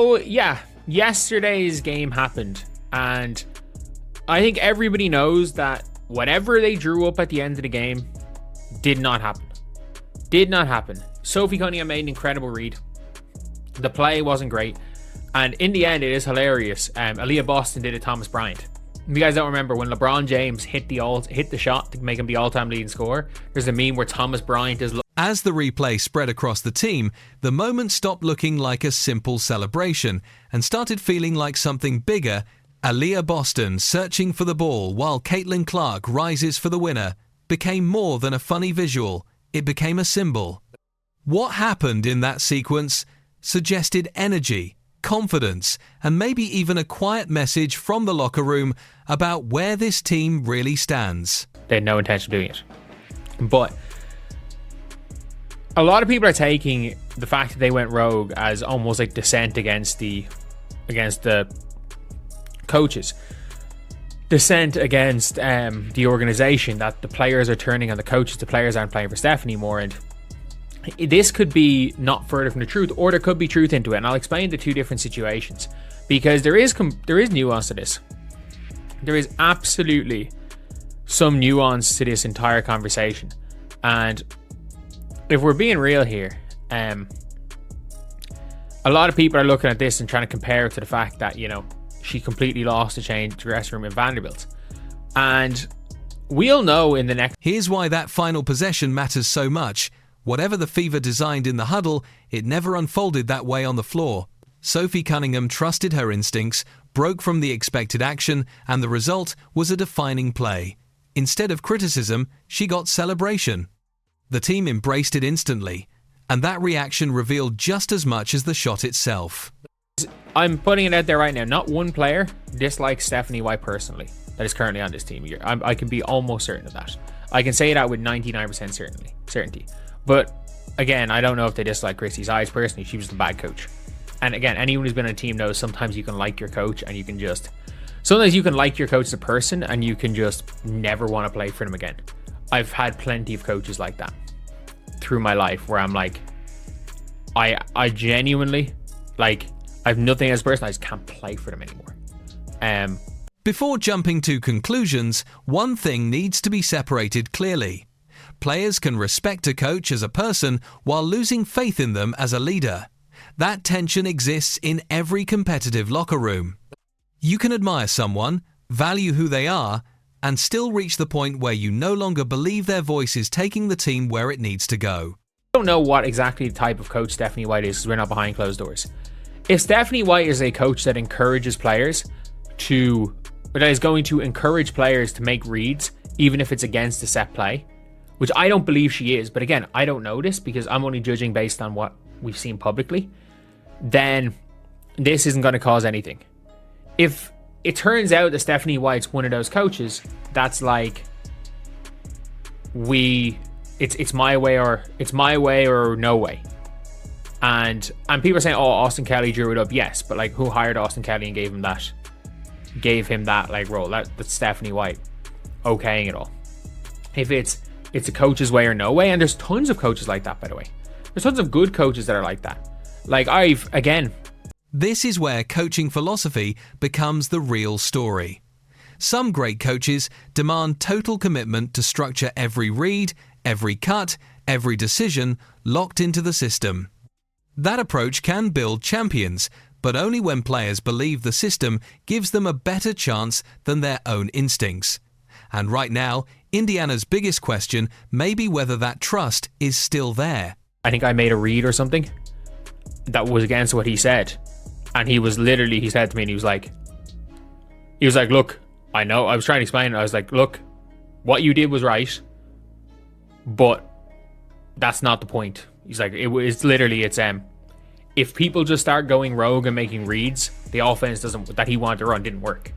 Oh yeah, yesterday's game happened, and I think everybody knows that whatever they drew up at the end of the game did not happen. Did not happen. Sophie Cunningham made an incredible read. The play wasn't great, and in the end, it is hilarious. Aliyah Boston did it Thomas Bryant. If you guys don't remember, when LeBron James hit the shot to make him the all-time leading scorer, there's a meme where Thomas Bryant is. As the replay spread across the team, the moment stopped looking like a simple celebration and started feeling like something bigger. Aliyah Boston searching for the ball while Caitlin Clark rises for the winner became more than a funny visual. It became a symbol. What happened in that sequence suggested energy, confidence, and maybe even a quiet message from the locker room about where this team really stands. They had no intention of doing it. But a lot of people are taking the fact that they went rogue as almost like dissent against the coaches. Dissent against the organization, that the players are turning on the coaches, the players aren't playing for Steph anymore, and this could be not further from the truth, or there could be truth into it, and I'll explain the two different situations, because there is nuance to this. There is absolutely some nuance to this entire conversation, and if we're being real here, a lot of people are looking at this and trying to compare it to the fact that, you know, she completely lost the dressing room in Vanderbilt, and we'll know in the next. Here's why that final possession matters so much. Whatever the Fever designed in the huddle, it never unfolded that way on the floor. Sophie Cunningham trusted her instincts, broke from the expected action, and the result was a defining play. Instead of criticism, she got celebration. The team embraced it instantly, and that reaction revealed just as much as the shot itself. I'm putting it out there right now, not one player dislikes Stephanie White personally that is currently on this team. I can be almost certain of that. I can say that with 99% certainty. But again, I don't know if they dislike Christy Sides personally. She was the bad coach. And again, anyone who's been on a team knows sometimes you can like your coach and you can just... Sometimes you can like your coach as a person and you can just never want to play for them again. I've had plenty of coaches like that through my life where I'm like, I genuinely, like, I have nothing as a person, I just can't play for them anymore. Before jumping to conclusions, one thing needs to be separated clearly. Players can respect a coach as a person while losing faith in them as a leader. That tension exists in every competitive locker room. You can admire someone, value who they are, and still reach the point where you no longer believe their voice is taking the team where it needs to go. I don't know what exactly the type of coach Stephanie White is because we're not behind closed doors. If Stephanie White is a coach that encourages players that is going to encourage players to make reads, even if it's against the set play, which I don't believe she is, but again, I don't know this because I'm only judging based on what we've seen publicly, then this isn't going to cause anything. If it turns out that Stephanie White's one of those coaches that's like, it's my way or no way. And people are saying, oh, Austin Kelly drew it up. Yes, but like, who hired Austin Kelly and gave him that like role? That's Stephanie White okaying it all. If it's a coach's way or no way, and there's tons of coaches like that, by the way. There's tons of good coaches that are like that. Like This is where coaching philosophy becomes the real story. Some great coaches demand total commitment to structure every read, every cut, every decision locked into the system. That approach can build champions, but only when players believe the system gives them a better chance than their own instincts. And right now, Indiana's biggest question may be whether that trust is still there. I think I made a read or something that was against what he said. And he said to me, and he was like, look, I know, I was trying to explain it. I was like, look, what you did was right, but that's not the point. He's like, it's if people just start going rogue and making reads, the offense that he wanted to run didn't work.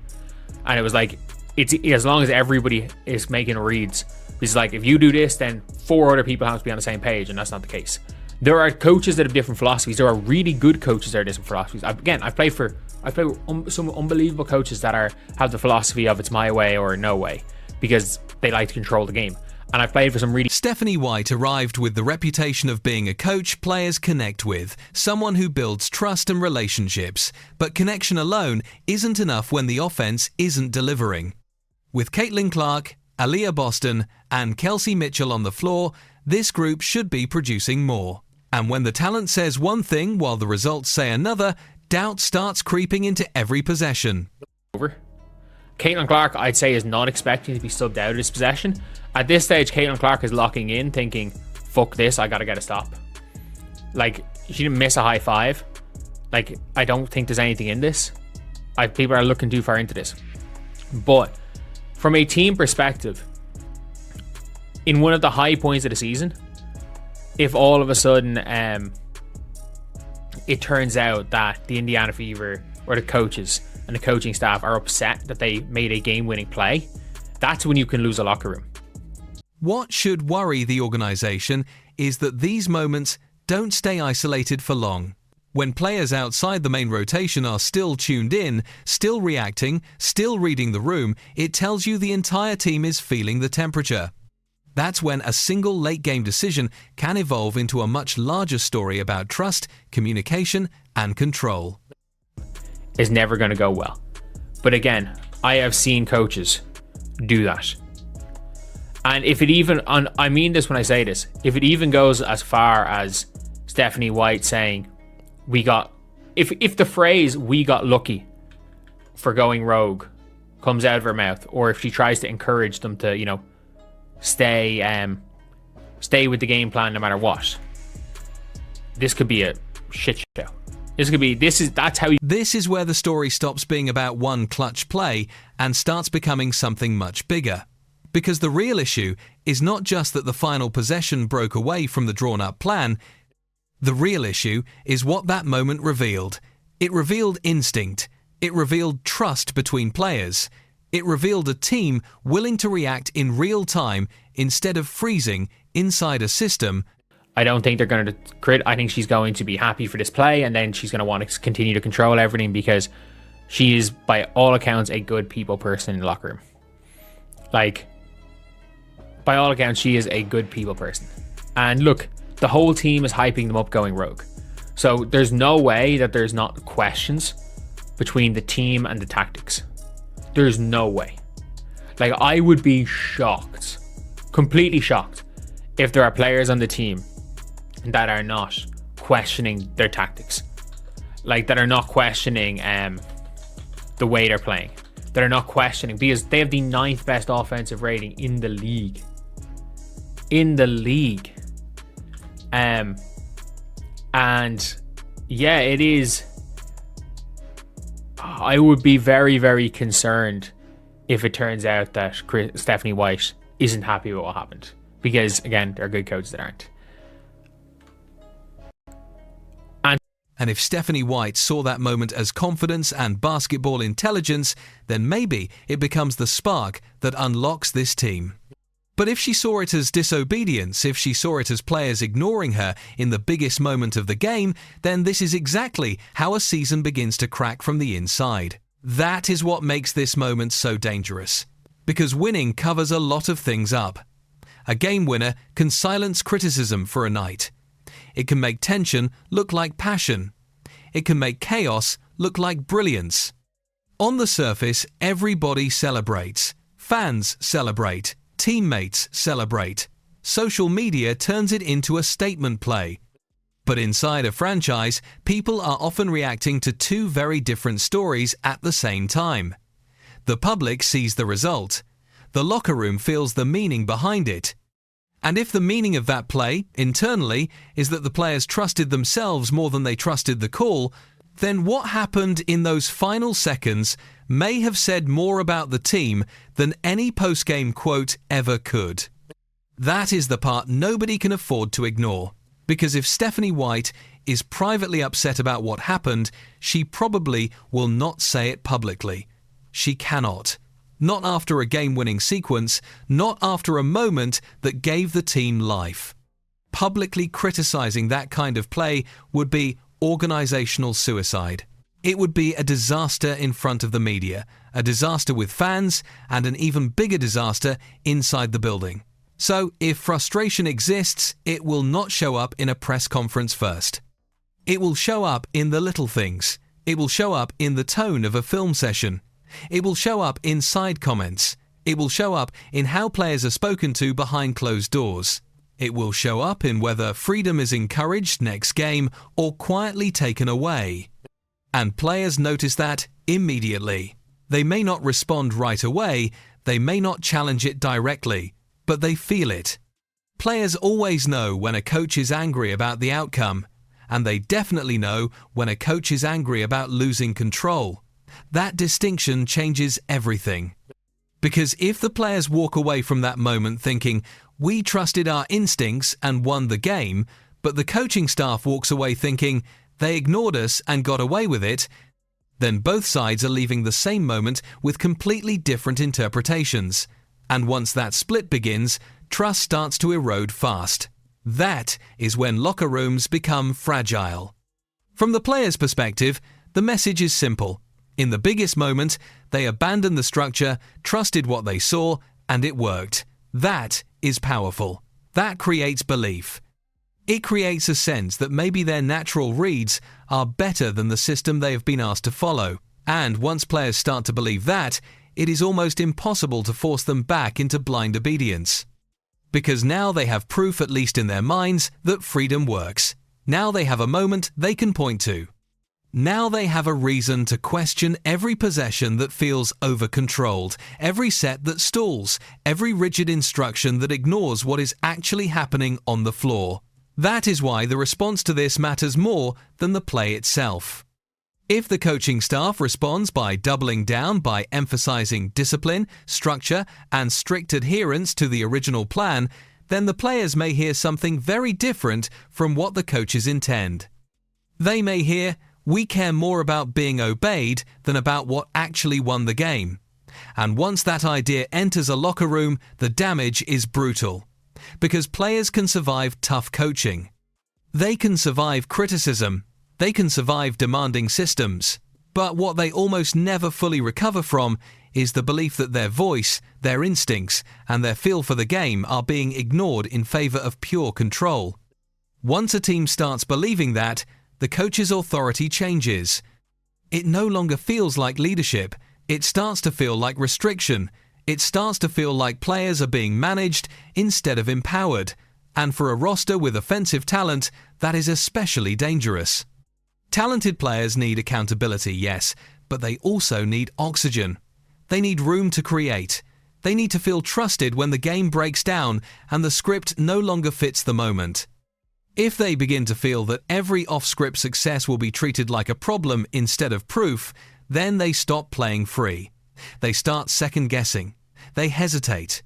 And it was like, it's as long as everybody is making reads, it's like, if you do this, then 4 other people have to be on the same page, and that's not the case. There are coaches that have different philosophies. There are really good coaches that are different philosophies. I've played with some unbelievable coaches that have the philosophy of it's my way or no way because they like to control the game. And I've played for some really... Stephanie White arrived with the reputation of being a coach players connect with, someone who builds trust and relationships. But connection alone isn't enough when the offense isn't delivering. With Caitlin Clark, Aliyah Boston, and Kelsey Mitchell on the floor, this group should be producing more. And when the talent says one thing while the results say another, doubt starts creeping into every possession. Over. Caitlin Clark, I'd say, is not expecting to be subbed out of this possession. At this stage, Caitlin Clark is locking in, thinking, fuck this, I gotta get a stop. Like, she didn't miss a high five. Like, I don't think there's anything in this. People are looking too far into this. But from a team perspective, in one of the high points of the season, if all of a sudden it turns out that the Indiana Fever or the coaches and the coaching staff are upset that they made a game-winning play, that's when you can lose a locker room. What should worry the organization is that these moments don't stay isolated for long. When players outside the main rotation are still tuned in, still reacting, still reading the room, it tells you the entire team is feeling the temperature. That's when a single late-game decision can evolve into a much larger story about trust, communication, and control. Is never going to go well. But again, I have seen coaches do that. And if it even, I mean this when I say this, if it even goes as far as Stephanie White saying, if the phrase "we got lucky" for going rogue comes out of her mouth, or if she tries to encourage them to, stay with the game plan no matter what, this could be a shit show. This is where the story stops being about one clutch play and starts becoming something much bigger. Because the real issue is not just that the final possession broke away from the drawn-up plan. The real issue is what that moment revealed. It revealed instinct. It revealed trust between players. It revealed a team willing to react in real time instead of freezing inside a system. I don't think they're going to crit. I think she's going to be happy for this play, and then she's going to want to continue to control everything because she is, by all accounts, a good people person in the locker room. Like, by all accounts, she is a good people person. And look, the whole team is hyping them up going rogue. So there's no way that there's not questions between the team and the tactics. There's no way. Like, I would be shocked, completely shocked, if there are players on the team that are not questioning their tactics. Like, that are not questioning the way they're playing. That are not questioning, because they have the 9th best offensive rating in the league. And yeah, it is. I would be very, very concerned if it turns out that Stephanie White isn't happy with what happened. Because, again, there are good coaches that aren't. And if Stephanie White saw that moment as confidence and basketball intelligence, then maybe it becomes the spark that unlocks this team. But if she saw it as disobedience, if she saw it as players ignoring her in the biggest moment of the game, then this is exactly how a season begins to crack from the inside. That is what makes this moment so dangerous. Because winning covers a lot of things up. A game winner can silence criticism for a night. It can make tension look like passion. It can make chaos look like brilliance. On the surface, everybody celebrates. Fans celebrate. Teammates celebrate. Social media turns it into a statement play. But inside a franchise, people are often reacting to two very different stories at the same time. The public sees the result. The locker room feels the meaning behind it. And if the meaning of that play, internally, is that the players trusted themselves more than they trusted the call, then what happened in those final seconds may have said more about the team than any post-game quote ever could. That is the part nobody can afford to ignore. Because if Stephanie White is privately upset about what happened, she probably will not say it publicly. She cannot. Not after a game-winning sequence, not after a moment that gave the team life. Publicly criticizing that kind of play would be organizational suicide. It would be a disaster in front of the media, a disaster with fans, and an even bigger disaster inside the building. So if frustration exists, it will not show up in a press conference first. It will show up in the little things. It will show up in the tone of a film session. It will show up in side comments. It will show up in how players are spoken to behind closed doors. It will show up in whether freedom is encouraged next game or quietly taken away. And players notice that immediately. They may not respond right away, they may not challenge it directly, but they feel it. Players always know when a coach is angry about the outcome, and they definitely know when a coach is angry about losing control. That distinction changes everything. Because if the players walk away from that moment thinking, we trusted our instincts and won the game, but the coaching staff walks away thinking, they ignored us and got away with it, then both sides are leaving the same moment with completely different interpretations. And once that split begins, trust starts to erode fast. That is when locker rooms become fragile. From the players' perspective, the message is simple. In the biggest moment, they abandoned the structure, trusted what they saw, and it worked. That is powerful. That creates belief. It creates a sense that maybe their natural reads are better than the system they have been asked to follow. And once players start to believe that, it is almost impossible to force them back into blind obedience. Because now they have proof, at least in their minds, that freedom works. Now they have a moment they can point to. Now they have a reason to question every possession that feels over-controlled, every set that stalls, every rigid instruction that ignores what is actually happening on the floor. That is why the response to this matters more than the play itself. If the coaching staff responds by doubling down, by emphasizing discipline, structure, and strict adherence to the original plan, then the players may hear something very different from what the coaches intend. They may hear, we care more about being obeyed than about what actually won the game. And once that idea enters a locker room, the damage is brutal. Because players can survive tough coaching. They can survive criticism. They can survive demanding systems. But what they almost never fully recover from is the belief that their voice, their instincts, and their feel for the game are being ignored in favor of pure control. Once a team starts believing that, the coach's authority changes. It no longer feels like leadership. It starts to feel like restriction. It starts to feel like players are being managed instead of empowered. And for a roster with offensive talent, that is especially dangerous. Talented players need accountability, yes, but they also need oxygen. They need room to create. They need to feel trusted when the game breaks down and the script no longer fits the moment. If they begin to feel that every off-script success will be treated like a problem instead of proof, then they stop playing free. They start second-guessing. They hesitate.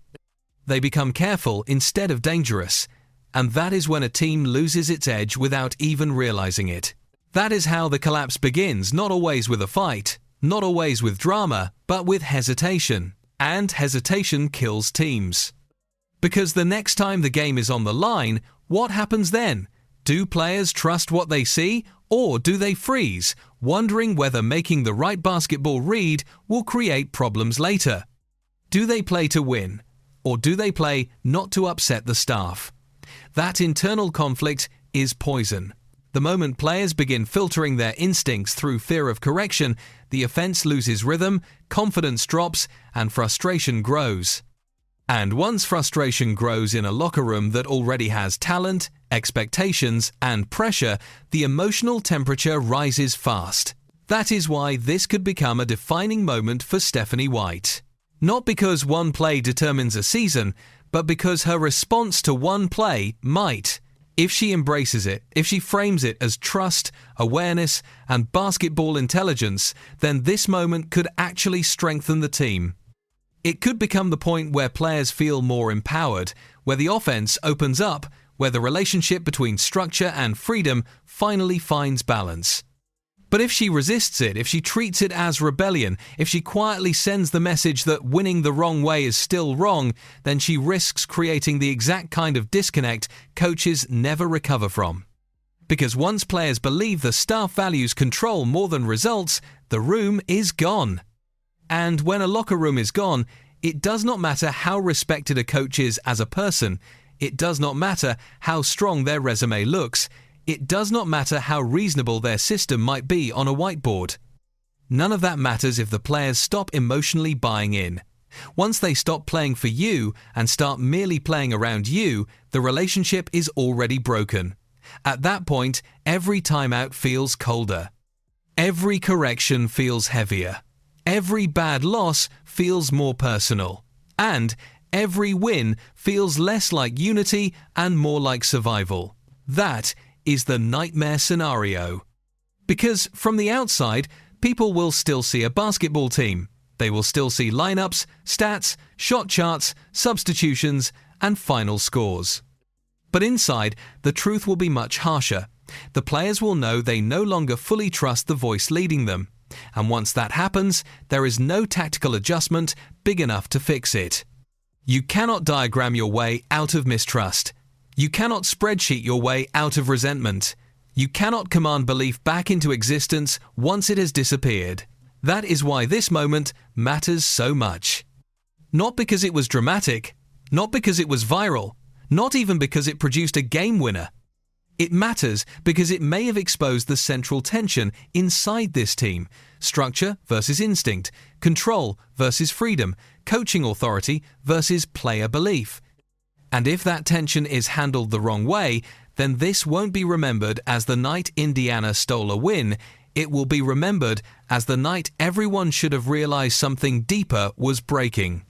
They become careful instead of dangerous. And that is when a team loses its edge without even realizing it. That is how the collapse begins, not always with a fight, not always with drama, but with hesitation. And hesitation kills teams. Because the next time the game is on the line, what happens then? Do players trust what they see, or do they freeze, wondering whether making the right basketball read will create problems later? Do they play to win, or do they play not to upset the staff? That internal conflict is poison. The moment players begin filtering their instincts through fear of correction, the offense loses rhythm, confidence drops, and frustration grows. And once frustration grows in a locker room that already has talent, expectations, and pressure, the emotional temperature rises fast. That is why this could become a defining moment for Stephanie White. Not because one play determines a season, but because her response to one play might. If she embraces it, if she frames it as trust, awareness, and basketball intelligence, then this moment could actually strengthen the team. It could become the point where players feel more empowered, where the offense opens up, where the relationship between structure and freedom finally finds balance. But if she resists it, if she treats it as rebellion, if she quietly sends the message that winning the wrong way is still wrong, then she risks creating the exact kind of disconnect coaches never recover from. Because once players believe the staff values control more than results, the room is gone. And when a locker room is gone, It does not matter how respected a coach is as a person. It does not matter how strong their resume looks. It does not matter how reasonable their system might be on a whiteboard. None of that matters if the players stop emotionally buying in. Once they stop playing for you and start merely playing around you, the relationship is already broken. At that point, every timeout feels colder. Every correction feels heavier. Every bad loss feels more personal. And every win feels less like unity and more like survival. That is the nightmare scenario. Because from the outside, people will still see a basketball team. They will still see lineups, stats, shot charts, substitutions, and final scores. But inside, the truth will be much harsher. The players will know they no longer fully trust the voice leading them. And once that happens, there is no tactical adjustment big enough to fix it. You cannot diagram your way out of mistrust. You cannot spreadsheet your way out of resentment. You cannot command belief back into existence once it has disappeared. That is why this moment matters so much. Not because it was dramatic, not because it was viral, not even because it produced a game winner. It matters because it may have exposed the central tension inside this team: structure versus instinct, control versus freedom, coaching authority versus player belief. And if that tension is handled the wrong way, then this won't be remembered as the night Indiana stole a win. It will be remembered as the night everyone should have realized something deeper was breaking.